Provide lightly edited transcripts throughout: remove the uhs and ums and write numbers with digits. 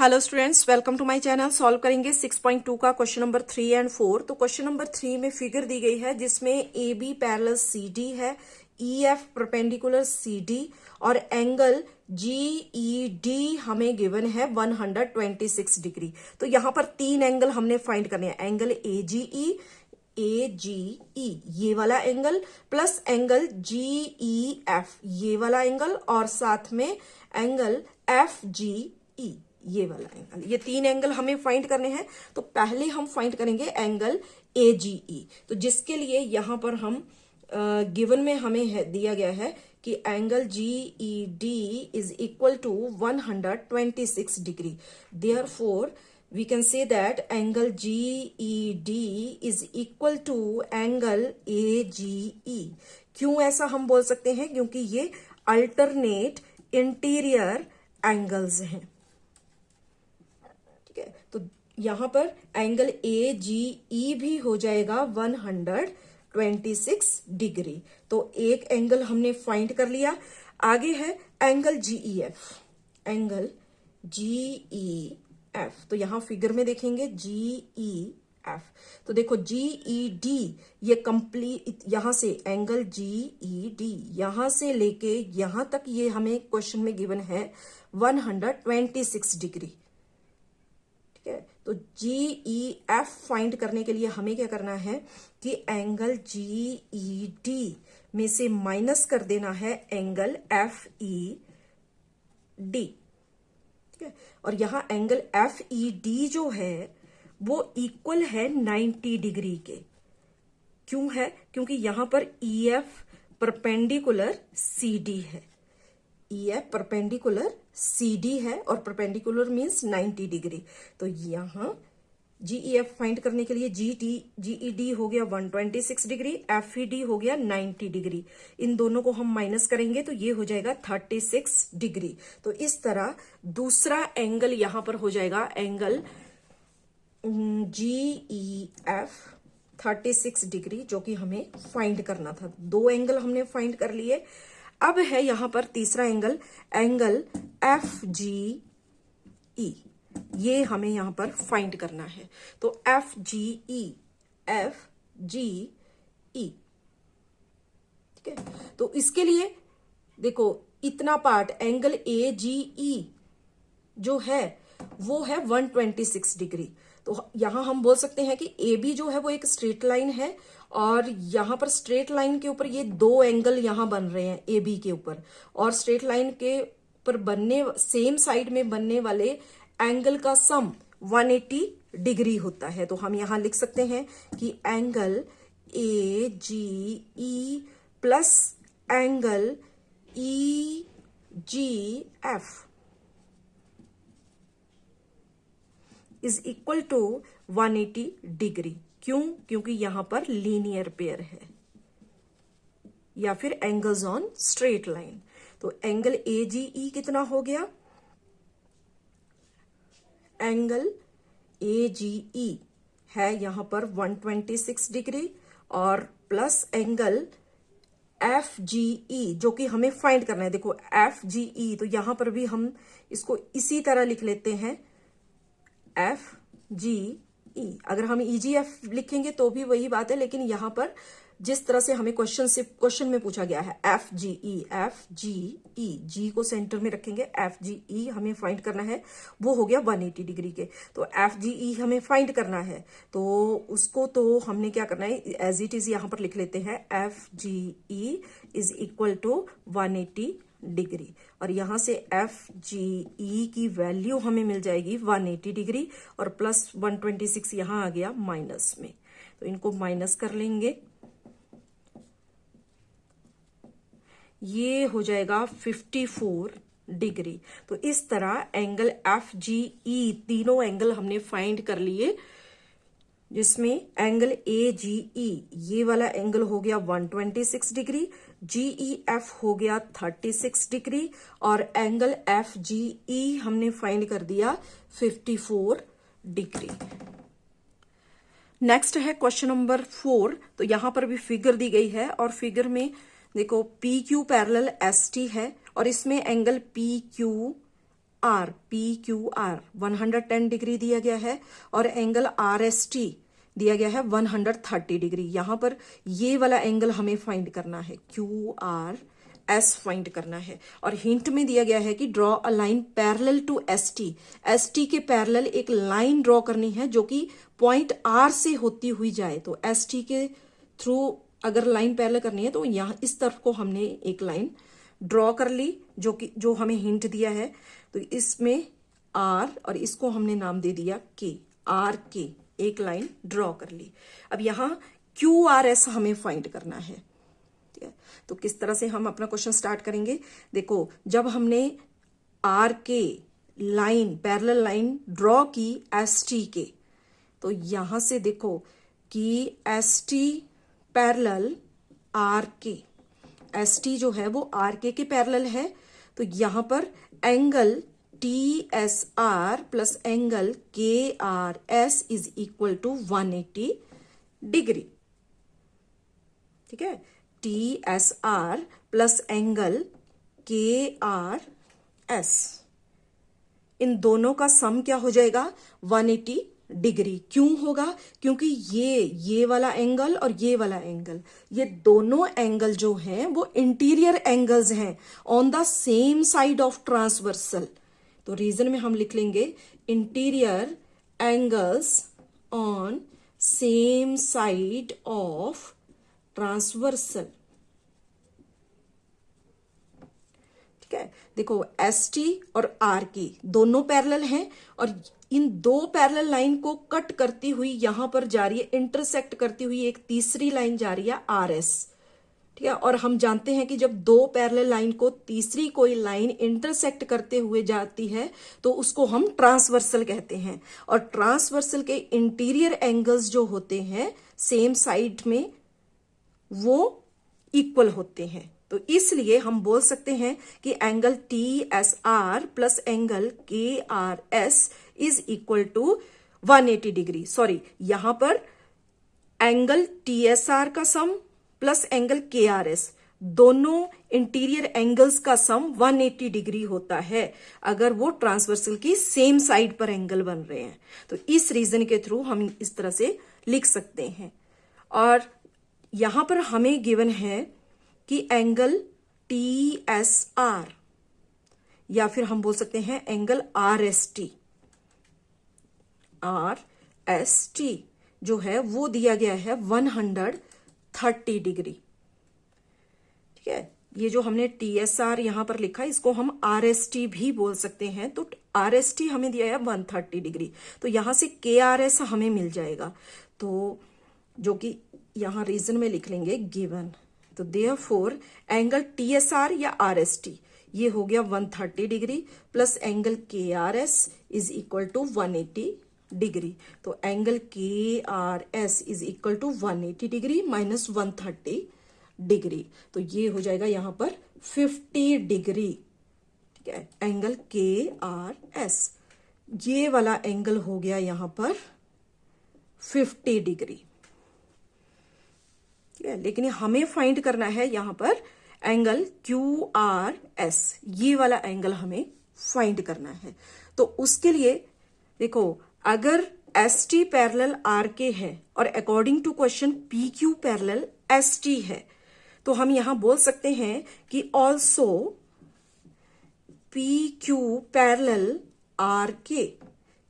Hello students, welcome to my channel. Solve करेंगे 6.2 का question number 3 and 4। तो question number 3 में फिगर दी गई है जिसमें A B parallel C D है, E F perpendicular C D और एंगल जी ई डी हमें गिवन है 126 डिग्री। तो यहां पर तीन एंगल हमने फाइंड करने हैं, एंगल ए जी ई ये वाला angle plus angle G E F ये वाला एंगल और साथ में एंगल एफ जी ई ये वाला एंगल। ये तीन एंगल हमें फाइंड करने हैं। तो पहले हम फाइंड करेंगे एंगल ए जी ई। तो जिसके लिए यहां पर हम गिवन में हमें दिया गया है कि angle G E D is equal to 126 degree. Therefore we can say that angle GED is equal to angle AGE। क्यों ऐसा हम बोल सकते हैं? क्योंकि ये अल्टरनेट इंटीरियर एंगल्स हैं। ठीक है, तो यहां पर एंगल AGE भी हो जाएगा 126 डिग्री। तो एक एंगल हमने फाइंड कर लिया। आगे है एंगल GEF। एंगल GEF तो यहां फिगर में देखेंगे GEF। तो देखो GED ये कंप्लीट, यहां से एंगल GED यहां से लेके यहां तक ये हमें क्वेश्चन में गिवन है 126 डिग्री। ठीक है, तो GEF फाइंड करने के लिए हमें क्या करना है कि एंगल GED में से माइनस कर देना है एंगल FED। और यहां एंगल FED जो है वो इक्वल है 90 डिग्री के। क्यों है? क्योंकि यहां पर EF परपेंडिकुलर CD है। EF परपेंडिकुलर CD है और परपेंडिकुलर मींस 90 डिग्री। तो यहां GEF फाइंड करने के लिए GED हो गया 126 डिग्री, FED हो गया 90 डिग्री। इन दोनों को हम माइनस करेंगे तो ये हो जाएगा 36 डिग्री। तो इस तरह दूसरा एंगल यहां पर हो जाएगा एंगल GEF 36 डिग्री, जो कि हमें फाइंड करना था। दो एंगल हमने फाइंड कर लिए। अब है यहां पर तीसरा एंगल, एंगल FGE। ये हमें यहां पर फाइंड करना है। तो FGE ठीक है। तो इसके लिए देखो इतना पार्ट एंगल AGE जो है वो है 126 डिग्री। तो यहां हम बोल सकते हैं कि AB जो है वो एक स्ट्रेट लाइन है और यहां पर स्ट्रेट लाइन के ऊपर ये दो एंगल यहां बन रहे हैं AB के ऊपर, और स्ट्रेट लाइन के ऊपर बनने सेम साइड में बनने वाले एंगल का सम 180 डिग्री होता है। तो हम यहां लिख सकते हैं कि angle AGE plus angle EGF is equal to 180 degree. क्यों? क्योंकि यहां पर लीनियर पेयर है या फिर एंगल्स ऑन स्ट्रेट लाइन। तो एंगल AGE कितना हो गया? एंगल AGE है यहां पर 126 डिग्री और प्लस एंगल FGE जो कि हमें फाइंड करना है। देखो FGE तो यहां पर भी हम इसको इसी तरह लिख लेते हैं FGE। अगर हम EGF लिखेंगे तो भी वही बात है, लेकिन यहां पर जिस तरह से हमें क्वेश्चन में पूछा गया है FGE G को सेंटर में रखेंगे, FGE हमें फाइंड करना है, वो हो गया 180 डिग्री के। तो FGE हमें फाइंड करना है तो उसको तो हमने क्या करना है, एज इट इज यहां पर लिख लेते हैं FGE is equal to 180 degree. और यहां से FGE की वैल्यू हमें मिल जाएगी 180 डिग्री और प्लस 126 यहां आ गया माइनस में। तो इनको माइनस कर लेंगे, ये हो जाएगा 54 डिग्री। तो इस तरह एंगल FGE तीनों एंगल हमने फाइंड कर लिए, जिसमें एंगल AGE ये वाला एंगल हो गया 126 डिग्री, GEF हो गया 36 डिग्री और एंगल FGE हमने फाइंड कर दिया 54 डिग्री। नेक्स्ट है क्वेश्चन नंबर 4। तो यहां पर भी फिगर दी गई है और फिगर में देखो PQ पैरेलल ST है और इसमें angle PQ R P Q R 110 degree दिया गया है और एंगल आर एस टी दिया गया है 130 डिग्री। यहां पर ये वाला एंगल हमें फाइंड करना है, क्यू आर एस फाइंड करना है। और हिंट में दिया गया है कि draw a line parallel to S T, S T के पैरेलल एक लाइन ड्रॉ करनी है जो कि पॉइंट आर से होती हुई जाए। तो एस टी के थ्रू अगर लाइन पैरेलल करनी है तो यहाँ इस तरफ को हमने एक लाइन ड्रॉ कर ली जो हमें हिंट दिया है। तो इसमें आर और इसको हमने नाम दे दिया के, आर के, एक लाइन ड्रॉ कर ली। अब यहाँ क्यू आर एस हमें फाइंड करना है। ठीक है, तो किस तरह से हम अपना क्वेश्चन स्टार्ट करेंगे। देखो, जब हमने आर के लाइन पैरेलल लाइन ड्रॉ की एस टी के, तो यहां से देखो कि एस टी पैरेलल आर के, एस टी जो है वो आर के पैरेलल है। तो यहां पर angle T S R plus angle K R S is equal to 180 डिग्री। ठीक है, T S R plus angle K R S, इन दोनों का सम क्या हो जाएगा 180 डिग्री। क्यों होगा? क्योंकि ये वाला एंगल और ये वाला एंगल, ये दोनों एंगल जो हैं वो इंटीरियर एंगल्स हैं on the same side of transversal. तो रीजन में हम लिख लेंगे interior angles on same side of transversal. ठीक है, देखो एस टी और आर की दोनों पैरेलल हैं और इन दो पैरेलल लाइन को कट करती हुई यहां पर जा रही है, इंटरसेक्ट करती हुई एक तीसरी लाइन जा रही है आर एस। ठीक है, और हम जानते हैं कि जब दो पैरेलल लाइन को तीसरी कोई लाइन इंटरसेक्ट करते हुए जाती है तो उसको हम ट्रांसवर्सल कहते हैं। और ट्रांसवर्सल के इंटीरियर एंगल्स जो होते हैं सेम साइड में वो इक्वल होते हैं। तो इसलिए हम बोल सकते हैं कि angle T S R plus angle K R S is equal to 180 डिग्री। सॉरी, यहां पर एंगल टी एस आर का sum plus angle K R S, दोनों इंटीरियर एंगल्स का सम 180 डिग्री होता है अगर वो ट्रांसवर्सल की सेम साइड पर एंगल बन रहे हैं। तो इस रीजन के थ्रू हम इस तरह से लिख सकते हैं। और यहां पर हमें गिवन है कि एंगल टी एस आर या फिर हम बोल सकते हैं angle are S T, are S T जो है वो दिया गया है 130 डिग्री। ठीक है, ये जो हमने टी एस आर यहां पर लिखा इसको हम आर एस टी भी बोल सकते हैं। तो आर एस टी हमें दिया है 130 डिग्री, तो यहां से के आर एस हमें मिल जाएगा। तो जो कि यहां रीजन में लिख लेंगे गिवन। तो therefore angle T S R या आर एस टी ये हो गया 130 degree plus angle K R S is equal to 180 degree. तो angle K R S is equal to 180 degree minus 130 degree. तो ये हो जाएगा यहां पर 50 डिग्री। ठीक है, एंगल के आर एस, ये वाला एंगल हो गया यहां पर 50 डिग्री। ठीक है, लेकिन हमें फाइंड करना है यहां पर एंगल क्यू आर एस, ये वाला एंगल हमें फाइंड करना है। तो उसके लिए देखो, अगर S T parallel R K है और according to question P Q parallel S T है, तो हम यहां बोल सकते हैं कि also P Q parallel R K.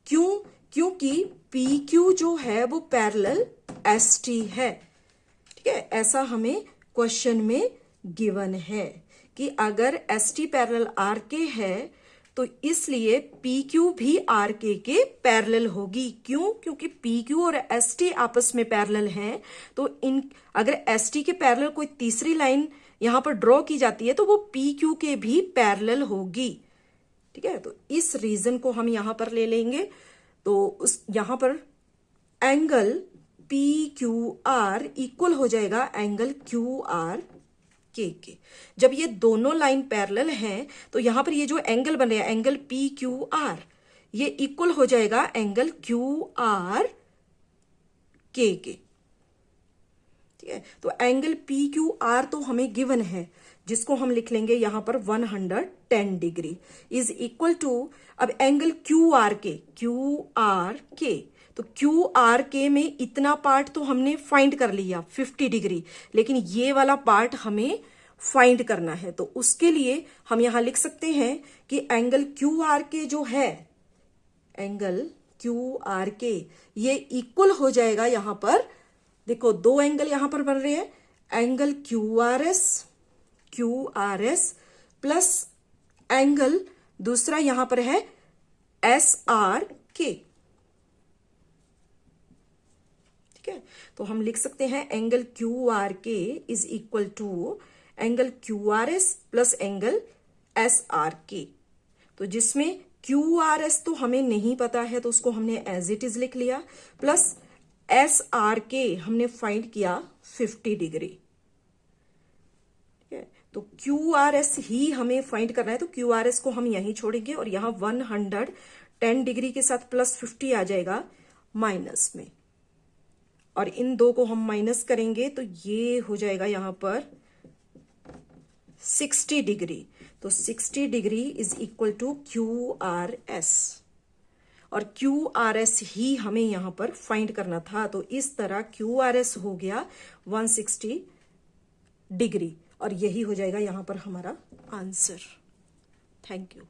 क्यों? क्योंकि पी क्यू जो है वो पैरेलल एस टी है। ठीक है, ऐसा हमें क्वेश्चन में गिवन है कि अगर S T parallel R K है तो इसलिए पी क्यू भी आर के पैरेलल होगी। क्यों? क्योंकि पी क्यू और एस टी आपस में पैरेलल हैं। तो अगर एस टी के पैरेलल कोई तीसरी लाइन यहां पर ड्रॉ की जाती है तो वो पी क्यू के भी पैरेलल होगी। ठीक है, तो इस रीजन को हम यहां पर ले लेंगे। तो यहां पर angle P Q R equal हो जाएगा एंगल क्यू आर के। जब ये दोनों लाइन पैरेलल हैं तो यहां पर ये जो एंगल बन रहा है एंगल पी क्यू आर, ये इक्वल हो जाएगा एंगल क्यू आर के। ठीक है, तो एंगल पी क्यू आर तो हमें गिवन है। जिसको हम लिख लेंगे यहां पर 110 डिग्री इज इक्वल टू, अब एंगल क्यू आर के, तो क्यू आर के में इतना पार्ट तो हमने फाइंड कर लिया 50 डिग्री, लेकिन ये वाला पार्ट हमें फाइंड करना है। तो उसके लिए हम यहां लिख सकते हैं कि एंगल क्यू आर के जो है, एंगल क्यू आर के ये इक्वल हो जाएगा, यहां पर देखो दो एंगल यहां पर बन रहे हैं, angle Q R S plus angle दूसरा यहां पर है एस आर के। ठीक है, तो हम लिख सकते हैं angle Q R K is equal to angle Q R S plus angle S R K. तो जिसमें क्यू आर एस तो हमें नहीं पता है, तो उसको हमने एज इट इज लिख लिया, प्लस एस आर के हमने फाइंड किया 50 डिग्री। ठीक है, तो क्यू आर एस ही हमें फाइंड करना है, तो क्यू आर एस को हम यहीं छोड़ेंगे और यहां 110 डिग्री के साथ प्लस 50 आ जाएगा माइनस में, और इन दो को हम माइनस करेंगे तो ये हो जाएगा यहां पर 60 डिग्री। तो 60 degree is equal to Q R S, और क्यू आर एस ही हमें यहां पर फाइंड करना था। तो इस तरह क्यू आर एस हो गया 160 डिग्री, और यही हो जाएगा यहां पर हमारा आंसर। Thank you.